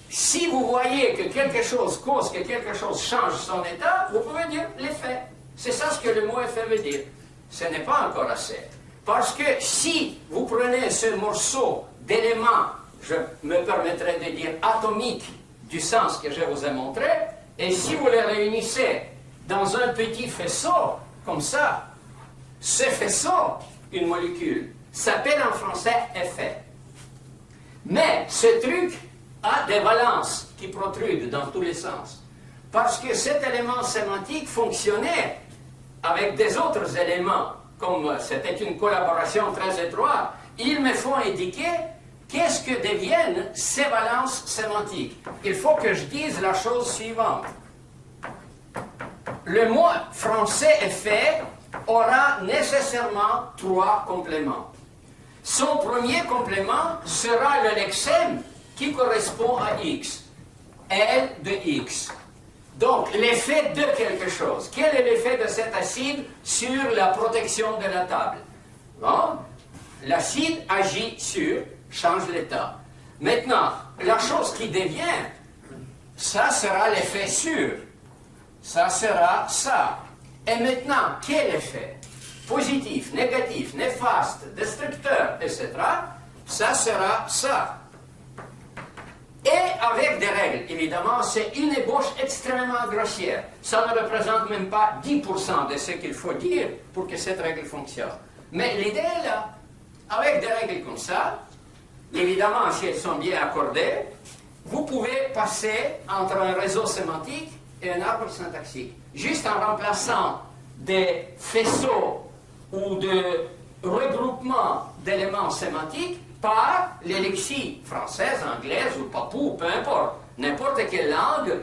si vous voyez que quelque chose cause que quelque chose change son état, vous pouvez dire l'effet. C'est ça ce que le mot effet veut dire. Ce n'est pas encore assez. Parce que si vous prenez ce morceau d'éléments, je me permettrai de dire atomiques, du sens que je vous ai montré, et si vous les réunissez dans un petit faisceau, comme ça, ce faisceau, une molécule, s'appelle en français effet. Mais ce truc a des valences qui protrudent dans tous les sens. Parce que cet élément sémantique fonctionnait avec des autres éléments, comme c'était une collaboration très étroite, il me faut indiquer qu'est-ce que deviennent ces valences sémantiques. Il faut que je dise la chose suivante. Le mot français effet aura nécessairement 3 compléments. Son premier complément sera le lexème qui correspond à x, L de x. Donc, l'effet de quelque chose. Quel est l'effet de cet acide sur la protection de la table? Bon, l'acide agit sur, change l'état. Maintenant, la chose qui devient, ça sera l'effet sur. Ça sera ça. Et maintenant, quel effet? Positif, négatif, néfaste, destructeur, etc. Ça sera ça. Et avec des règles, évidemment, c'est une ébauche extrêmement grossière. Ça ne représente même pas 10% de ce qu'il faut dire pour que cette règle fonctionne. Mais l'idée est là. Avec des règles comme ça, évidemment, si elles sont bien accordées, vous pouvez passer entre un réseau sémantique et un arbre syntaxique. Juste en remplaçant des faisceaux ou de regroupements d'éléments sémantiques par les lexies françaises, anglaises ou papou, peu importe. N'importe quelle langue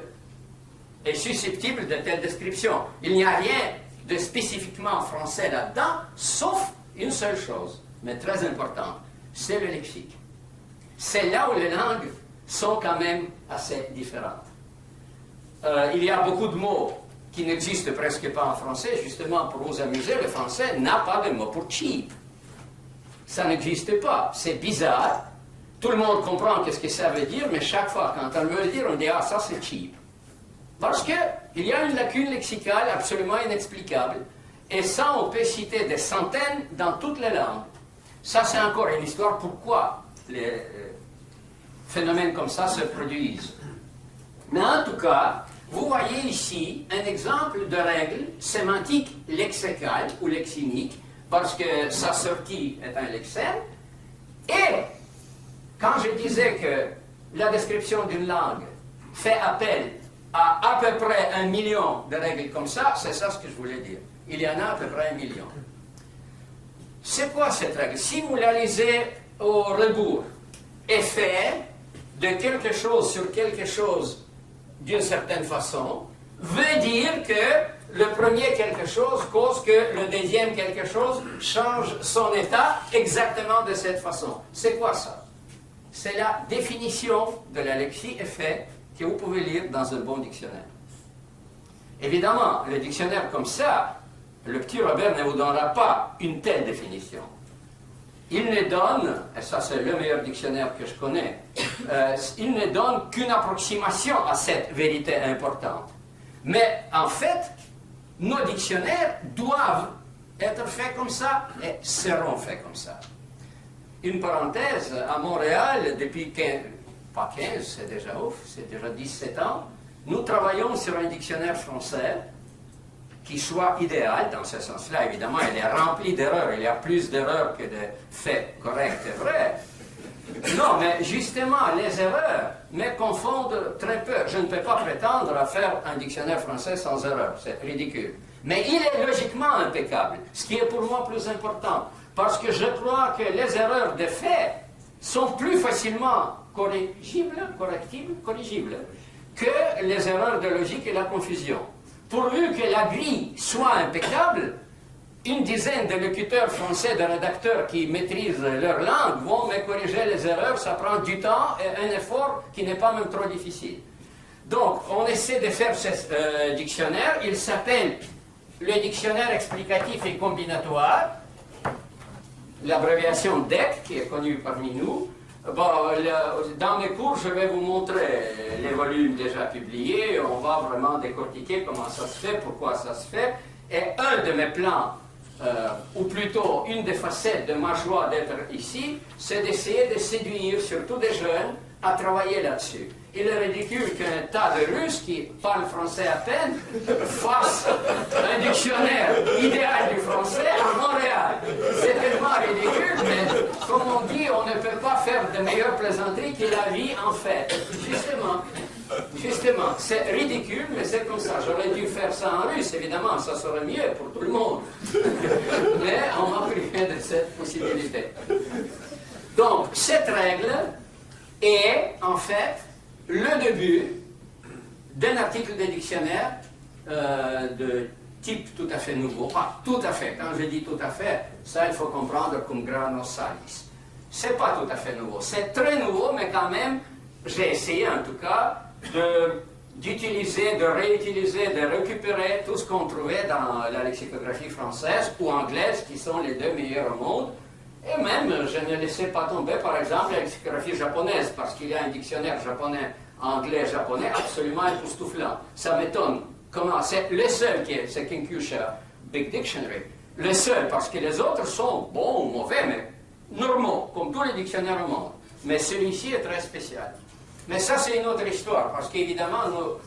est susceptible de telle description. Il n'y a rien de spécifiquement français là-dedans, sauf une seule chose, mais très importante, c'est le lexique. C'est là où les langues sont quand même assez différentes. Il y a beaucoup de mots qui n'existent presque pas en français, justement pour vous amuser, le français n'a pas de mot pour cheap. Ça n'existe pas. C'est bizarre. Tout le monde comprend qu'est-ce que ça veut dire, mais chaque fois, quand on veut le dire, on dit « Ah, ça c'est cheap ». Parce qu'il y a une lacune lexicale absolument inexplicable. Et ça, on peut citer des centaines dans toutes les langues. Ça, c'est encore une histoire pourquoi les phénomènes comme ça se produisent. Mais en tout cas, vous voyez ici un exemple de règle sémantique lexicale ou lexinique, parce que sa sortie est un lexème. Et quand je disais que la description d'une langue fait appel à peu près 1 million de règles comme ça, c'est ça ce que je voulais dire. Il y en a à peu près 1 million. C'est quoi cette règle? Si vous la lisez au rebours, effet de quelque chose sur quelque chose d'une certaine façon, veut dire que le premier quelque chose cause que le deuxième quelque chose change son état exactement de cette façon. C'est quoi ça? c'est la définition de la lexie-effet que vous pouvez lire dans un bon dictionnaire. Évidemment, le dictionnaire comme ça, le petit Robert ne vous donnera pas une telle définition. Il ne donne, et ça c'est le meilleur dictionnaire que je connais, il ne donne qu'une approximation à cette vérité importante. Mais en fait, nos dictionnaires doivent être faits comme ça et seront faits comme ça. Une parenthèse, à Montréal, depuis 15, pas 15, c'est déjà ouf, c'est déjà 17 ans, nous travaillons sur un dictionnaire français qui soit idéal dans ce sens-là. Évidemment, il est rempli d'erreurs, il y a plus d'erreurs que de faits corrects et vrais. Non, mais justement, les erreurs me confondent très peu. Je ne peux pas prétendre à faire un dictionnaire français sans erreurs, c'est ridicule. Mais il est logiquement impeccable, ce qui est pour moi plus important, parce que je crois que les erreurs de faits sont plus facilement corrigibles que les erreurs de logique et la confusion. Pourvu que la grille soit impeccable, une dizaine de locuteurs français, de rédacteurs qui maîtrisent leur langue vont me corriger les erreurs, ça prend du temps et un effort qui n'est pas même trop difficile. Donc, on essaie de faire ce dictionnaire, il s'appelle le dictionnaire explicatif et combinatoire, l'abréviation DEC, qui est connue parmi nous. Bon, dans mes cours, je vais vous montrer les volumes déjà publiés, on va vraiment décortiquer comment ça se fait, pourquoi ça se fait, et un de mes plans, ou plutôt une des facettes de ma joie d'être ici, c'est d'essayer de séduire surtout des jeunes à travailler là-dessus. Il est ridicule qu'un tas de Russes qui parlent français à peine fassent un dictionnaire idéal du français à Montréal. C'est tellement ridicule, mais comme on dit, on ne peut pas faire de meilleures plaisanteries que la vie en fait. Justement, c'est ridicule, mais c'est comme ça. J'aurais dû faire ça en russe, évidemment, ça serait mieux pour tout le monde. Mais on m'a privé de cette possibilité. Donc, cette règle est, en fait, le début d'un article de dictionnaire de type tout à fait nouveau. Pas tout à fait, quand je dis tout à fait, ça il faut comprendre comme grano salis. C'est pas tout à fait nouveau, c'est très nouveau, mais quand même, j'ai essayé en tout cas d'utiliser, de réutiliser, de récupérer tout ce qu'on trouvait dans la lexicographie française ou anglaise, qui sont les deux meilleurs au monde. Et même, je ne laissais pas tomber, par exemple, la lexicographie japonaise, parce qu'il y a un dictionnaire japonais, anglais-japonais, absolument époustouflant. Ça m'étonne. Comment? C'est le seul qui est, c'est Kinkusha Big Dictionary. Le seul, parce que les autres sont bons ou mauvais, mais normaux, comme tous les dictionnaires au monde. Mais celui-ci est très spécial. Mais ça, c'est une autre histoire, parce qu'évidemment,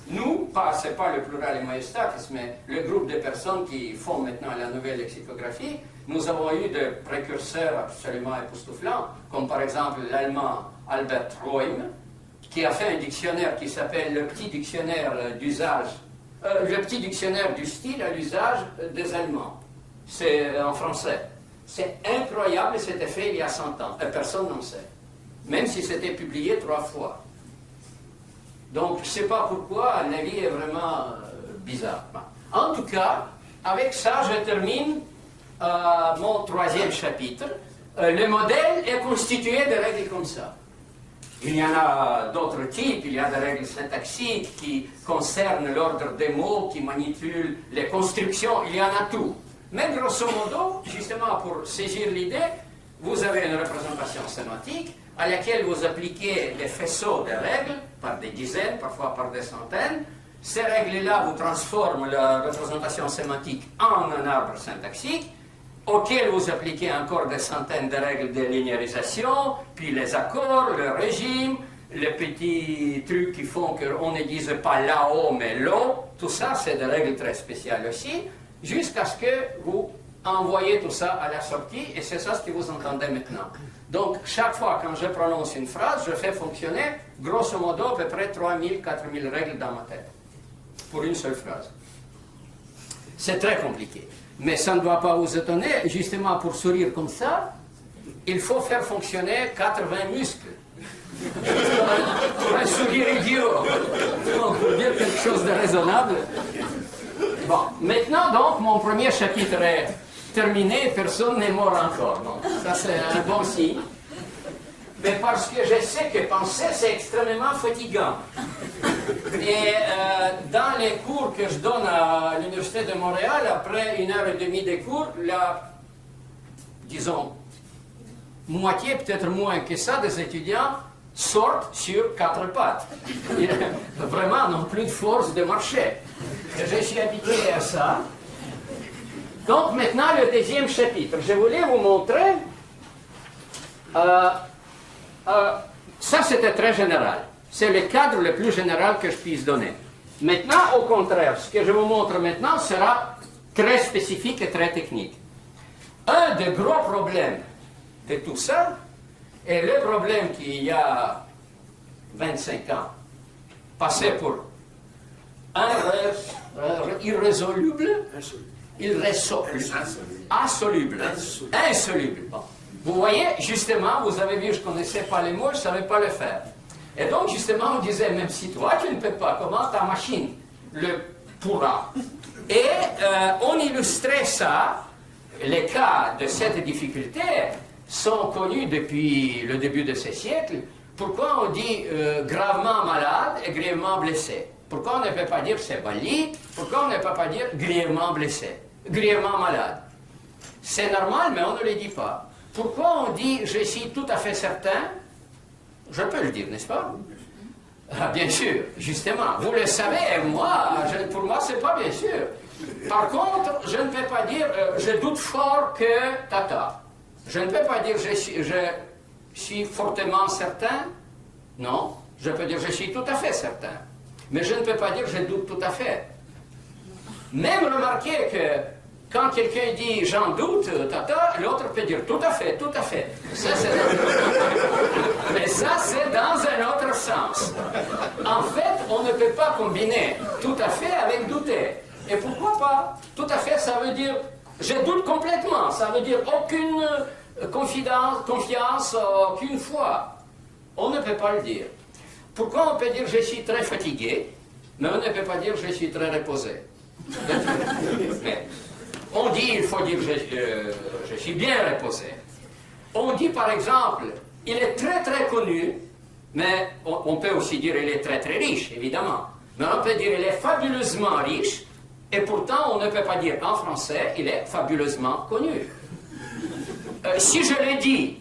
nous c'est pas le plural et majestatis, mais le groupe de personnes qui font maintenant la nouvelle lexicographie, nous avons eu des précurseurs absolument époustouflants, comme par exemple l'allemand Albert Roym, qui a fait un dictionnaire qui s'appelle le petit dictionnaire d'usage, le petit dictionnaire du style à l'usage des Allemands. C'est en français. C'est incroyable, c'était fait il y a 100 ans, et personne n'en sait. Même si c'était publié 3 fois. Donc, je ne sais pas pourquoi, la vie est vraiment bizarre. En tout cas, avec ça, je termine mon 3e chapitre. Le modèle est constitué de règles comme ça. Il y en a d'autres types, il y a des règles syntaxiques qui concernent l'ordre des mots, qui manipulent les constructions, il y en a tout. Mais grosso modo, justement pour saisir l'idée, vous avez une représentation sémantique à laquelle vous appliquez des faisceaux de règles, par des dizaines, parfois par des centaines. Ces règles-là vous transforment la représentation sémantique en un arbre syntaxique, auquel vous appliquez encore des centaines de règles de linéarisation, puis les accords, le régime, les petits trucs qui font qu'on ne dise pas là-haut, mais l'eau. Tout ça, c'est des règles très spéciales aussi, jusqu'à ce que vous envoyez tout ça à la sortie, et c'est ça ce que vous entendez maintenant. Donc, chaque fois quand je prononce une phrase, je fais fonctionner, grosso modo, à peu près 3000, 4000 règles dans ma tête, pour une seule phrase. C'est très compliqué. Mais ça ne doit pas vous étonner, justement pour sourire comme ça, il faut faire fonctionner 80 muscles. Pour un sourire idiot. Donc, pour dire quelque chose de raisonnable. Bon, maintenant donc, mon premier chapitre est terminé, personne n'est mort encore. Donc, ça c'est un bon signe. Mais parce que je sais que penser, c'est extrêmement fatigant. Et dans les cours que je donne à l'Université de Montréal, après 1h30 de cours, disons, moitié, peut-être moins que ça, des étudiants sortent sur 4 pattes. Ils vraiment n'ont plus de force de marcher. Et je suis habitué à ça. Donc maintenant, le deuxième chapitre. Je voulais vous montrer... ça, c'était très général. C'est le cadre le plus général que je puisse donner. Maintenant, au contraire, ce que je vous montre maintenant sera très spécifique et très technique. Un des gros problèmes de tout ça est le problème qu'il y a 25 ans passé pour irrésoluble, insoluble. Bon. Vous voyez, justement, vous avez vu, je ne connaissais pas les mots, je ne savais pas le faire. Et donc, justement, on disait, même si toi, tu ne peux pas, comment ta machine le pourra? Et on illustrait ça, les cas de cette difficulté sont connus depuis le début de ce siècle. Pourquoi on dit gravement malade et grièvement blessé? Pourquoi on ne peut pas dire c'est Bali? Pourquoi on ne peut pas dire grièvement blessé, grièvement malade? C'est normal, mais on ne le dit pas. Pourquoi on dit « je suis tout à fait certain » Je peux le dire, n'est-ce pas? Bien sûr, justement. Vous le savez, moi, pour moi, c'est pas bien sûr. Par contre, je ne peux pas dire « je doute fort que tata ». Je ne peux pas dire « je suis fortement certain ». Non, je peux dire « je suis tout à fait certain ». Mais je ne peux pas dire « je doute tout à fait ». Même remarquez que quand quelqu'un dit « j'en doute, tata », l'autre peut dire « tout à fait, tout à fait ». Mais ça, c'est dans un autre sens. En fait, on ne peut pas combiner « tout à fait » avec « douter ». Et pourquoi pas? Tout à fait, ça veut dire « je doute complètement », ça veut dire aucune confiance, aucune foi. On ne peut pas le dire. Pourquoi on peut dire « je suis très fatigué », mais on ne peut pas dire « je suis très reposé ». Mais on dit, il faut dire je suis bien reposé. On dit par exemple, il est très très connu, mais on peut aussi dire il est très très riche, évidemment. Mais on peut dire il est fabuleusement riche, et pourtant on ne peut pas dire en français il est fabuleusement connu. Si je le dis,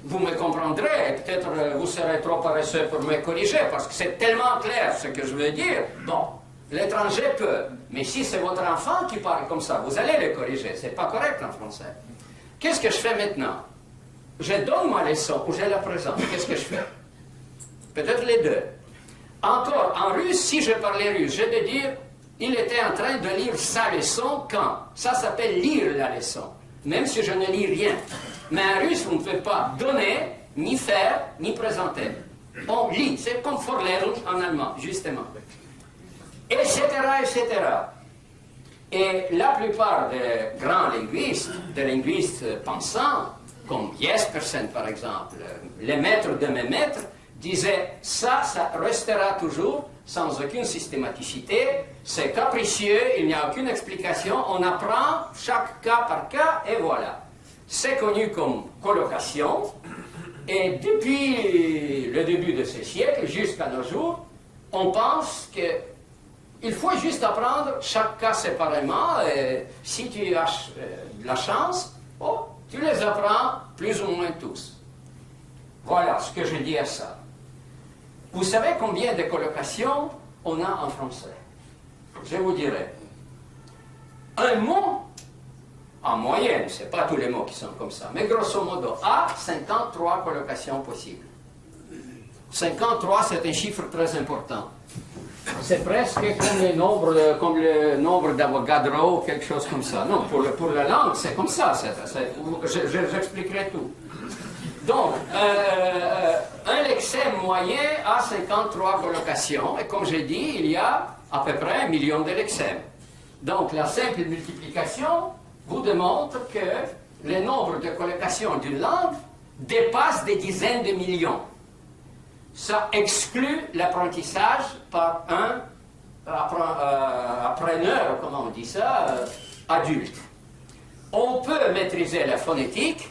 vous me comprendrez, peut-être vous serez trop paresseux pour me corriger, parce que c'est tellement clair ce que je veux dire. Bon. L'étranger peut, mais si c'est votre enfant qui parle comme ça, vous allez le corriger, c'est pas correct en français. Qu'est-ce que je fais maintenant? Je donne ma leçon ou je la présente, qu'est-ce que je fais? Peut-être les deux. Encore, en russe, si je parlais russe, je vais dire, il était en train de lire sa leçon quand? Ça s'appelle lire la leçon, même si je ne lis rien. Mais en russe, vous ne pouvez pas donner, ni faire, ni présenter. On lit, c'est comme vorlesen en allemand, justement. Etc., etc. Et la plupart des grands linguistes, des linguistes pensants, comme Jespersen par exemple, les maîtres de mes maîtres, disaient ça restera toujours sans aucune systématicité, c'est capricieux, il n'y a aucune explication, on apprend chaque cas par cas et voilà. C'est connu comme colocation, et depuis le début de ce siècle jusqu'à nos jours, on pense que il faut juste apprendre chaque cas séparément, et si tu as de la chance, tu les apprends plus ou moins tous. Voilà ce que je dis à ça. Vous savez combien de colocations on a en français? Je vous dirai. Un mot, en moyenne, ce n'est pas tous les mots qui sont comme ça, mais grosso modo, a 53 colocations possibles. 53, c'est un chiffre très important. C'est presque comme le nombre d'Avogadro, quelque chose comme ça. Non, pour la langue, c'est comme ça. J'expliquerai tout. Donc, un lexème moyen a 53 colocations, et comme j'ai dit, il y a à peu près 1 million de lexèmes. Donc, la simple multiplication vous démontre que le nombre de colocations d'une langue dépasse des dizaines de millions. Ça exclut l'apprentissage par un appreneur, comment on dit ça, adulte. On peut maîtriser la phonétique,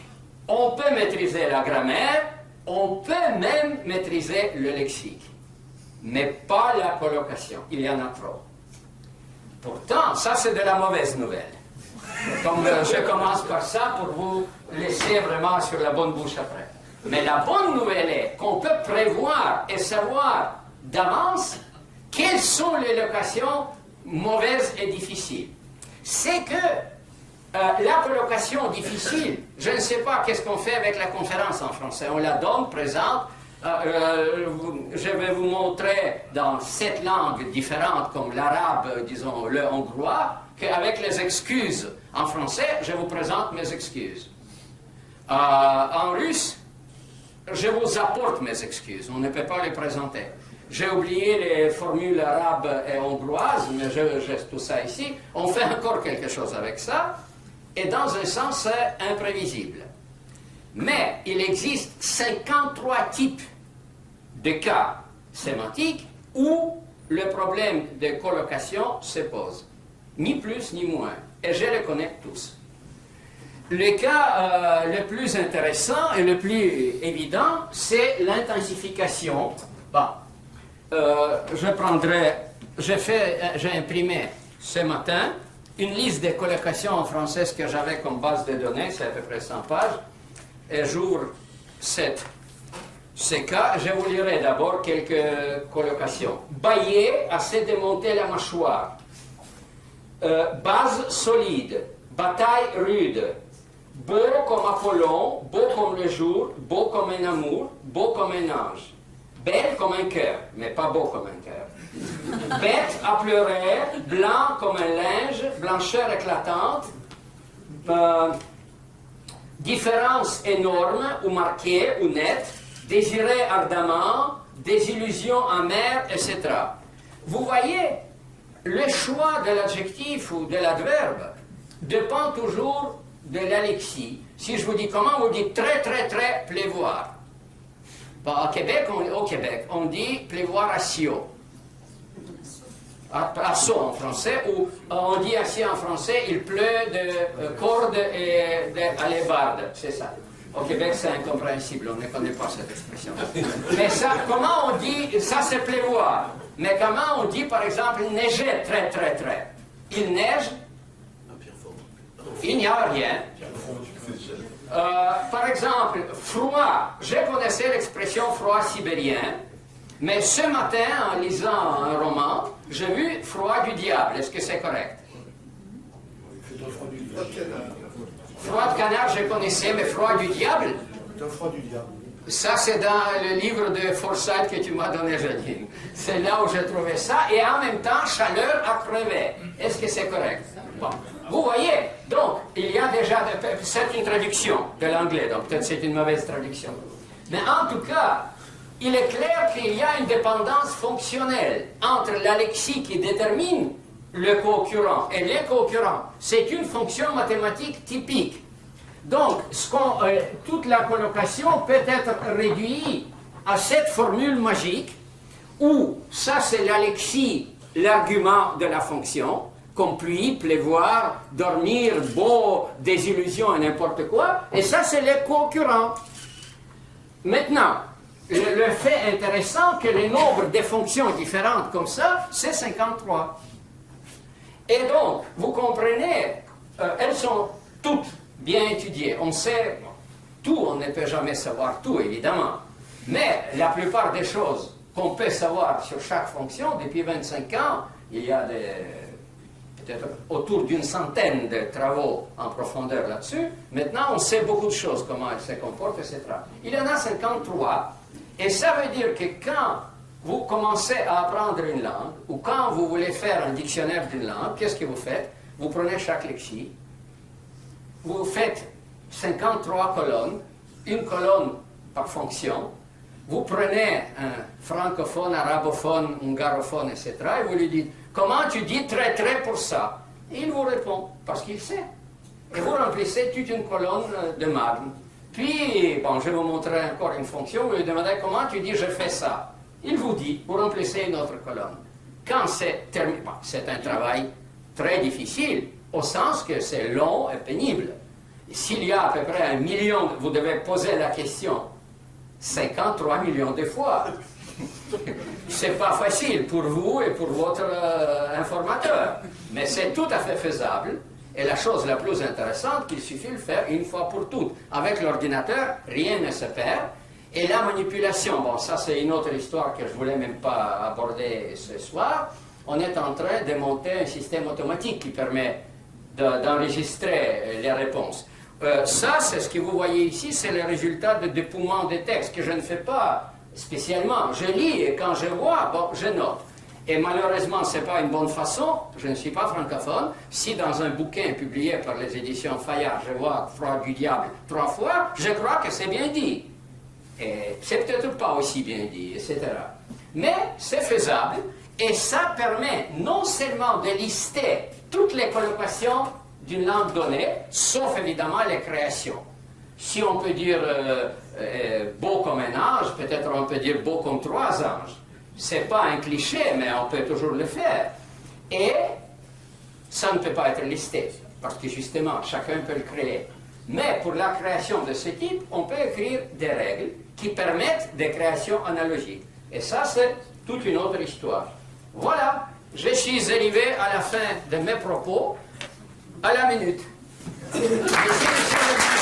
on peut maîtriser la grammaire, On peut même maîtriser le lexique, mais pas la colocation. Il y en a trop. Pourtant, ça c'est de la mauvaise nouvelle. Comme je commence par ça pour vous laisser vraiment sur la bonne bouche après. Mais la bonne nouvelle est qu'on peut prévoir et savoir d'avance quelles sont les locations mauvaises et difficiles. C'est que la colocation difficile, je ne sais pas qu'est-ce qu'on fait avec la conférence en français. On la donne, présente. Je vais vous montrer dans 7 langues différentes, comme l'arabe, disons, le hongrois, qu'avec les excuses en français, je vous présente mes excuses. En russe, je vous apporte mes excuses. On ne peut pas les présenter. J'ai oublié les formules arabes et hongroises, mais j'ai tout ça ici. On fait encore quelque chose avec ça. Et dans un sens, c'est imprévisible. Mais il existe 53 types de cas sémantiques où le problème de colocation se pose. Ni plus ni moins. Et je les connais tous. Le cas le plus intéressant et le plus évident, c'est l'intensification. Bon, j'ai imprimé ce matin une liste de colocations en français que j'avais comme base de données, c'est à peu près 100 pages, et j'ouvre ce cas. Je vous lirai d'abord quelques colocations. Bailler, assez démonter la mâchoire. Base solide, bataille rude. Beau comme Apollon, beau comme le jour, beau comme un amour, beau comme un ange. Belle comme un cœur, mais pas beau comme un cœur. Bête à pleurer, blanc comme un linge, blancheur éclatante. Différence énorme ou marquée ou nette, désiré ardemment, désillusion amère, etc. Vous voyez, le choix de l'adjectif ou de l'adverbe dépend toujours de l'alexie. Si je vous dis comment, vous dites très, très, très pleuvoir. Bon, au Québec, on dit pleuvoir à Sio. À Sceaux en français, ou on dit assis en français, il pleut de cordes et d'allébardes. C'est ça. Au Québec, c'est incompréhensible, on ne connaît pas cette expression. Mais ça, comment on dit, ça c'est pleuvoir. Mais comment on dit, par exemple, neiger très, très, très. Il neige, il n'y a rien. Par exemple, froid. Je connaissais l'expression froid sibérien, mais ce matin, en lisant un roman, j'ai vu froid du diable. Est-ce que c'est correct? Froid de canard, je connaissais, mais froid du diable? Froid du diable. Ça, c'est dans le livre de Forsyth que tu m'as donné, Janine. C'est là où j'ai trouvé ça. Et en même temps, chaleur à crever. Est-ce que c'est correct? Bon. Vous voyez, donc, il y a déjà... C'est une traduction de l'anglais, donc peut-être c'est une mauvaise traduction. Mais en tout cas, il est clair qu'il y a une dépendance fonctionnelle entre l'alexie qui détermine le co-occurrent et les co-occurrents. C'est une fonction mathématique typique. Donc, toute la colocation peut être réduite à cette formule magique où ça c'est l'alexie, l'argument de la fonction, comme pluie, pleuvoir, dormir, beau, désillusion et n'importe quoi, et ça c'est les co-occurrents. Maintenant, le fait intéressant que le nombre de fonctions différentes comme ça, c'est 53. Et donc, vous comprenez, elles sont toutes bien étudiées. On sait tout, on ne peut jamais savoir tout, évidemment. Mais la plupart des choses qu'on peut savoir sur chaque fonction, depuis 25 ans, il y a peut-être autour d'une centaine de travaux en profondeur là-dessus. Maintenant, on sait beaucoup de choses, comment elles se comportent, etc. Il y en a 53, et ça veut dire que quand vous commencez à apprendre une langue, ou quand vous voulez faire un dictionnaire d'une langue, qu'est-ce que vous faites? Vous prenez chaque lexique, vous faites 53 colonnes, une colonne par fonction, vous prenez un francophone, arabophone, hungarophone, etc., et vous lui dites, comment tu dis très très pour ça? Et il vous répond, parce qu'il sait. Et vous remplissez toute une colonne de marne. Puis, bon, je vais vous montrer encore une fonction, vous lui demandez, comment tu dis je fais ça? Il vous dit, vous remplissez une autre colonne. Quand c'est terminé, bon, c'est un travail très difficile, au sens que c'est long et pénible. S'il y a à peu près 1 million, vous devez poser la question, 53 millions de fois. C'est pas facile pour vous et pour votre informateur, mais c'est tout à fait faisable. Et la chose la plus intéressante, qu'il suffit de le faire une fois pour toutes. Avec l'ordinateur, rien ne se perd. Et la manipulation, bon, ça c'est une autre histoire que je ne voulais même pas aborder ce soir. On est en train de monter un système automatique qui permet d'enregistrer les réponses. Ça, c'est ce que vous voyez ici, c'est le résultat de dépouillement des textes que je ne fais pas spécialement. Je lis et quand je vois, bon, je note. Et malheureusement, ce n'est pas une bonne façon, je ne suis pas francophone. Si dans un bouquin publié par les éditions Fayard, je vois Froid du diable 3 fois, je crois que c'est bien dit. Et c'est peut-être pas aussi bien dit, etc. Mais c'est faisable et ça permet non seulement de lister toutes les collocations d'une langue donnée, sauf évidemment les créations. Si on peut dire beau comme un ange, peut-être on peut dire beau comme 3 anges. C'est pas un cliché, mais on peut toujours le faire. Et ça ne peut pas être listé, parce que justement, chacun peut le créer. Mais pour la création de ce type, on peut écrire des règles qui permettent des créations analogiques. Et ça, c'est toute une autre histoire. Voilà, je suis arrivé à la fin de mes propos, à la minute. Merci, monsieur le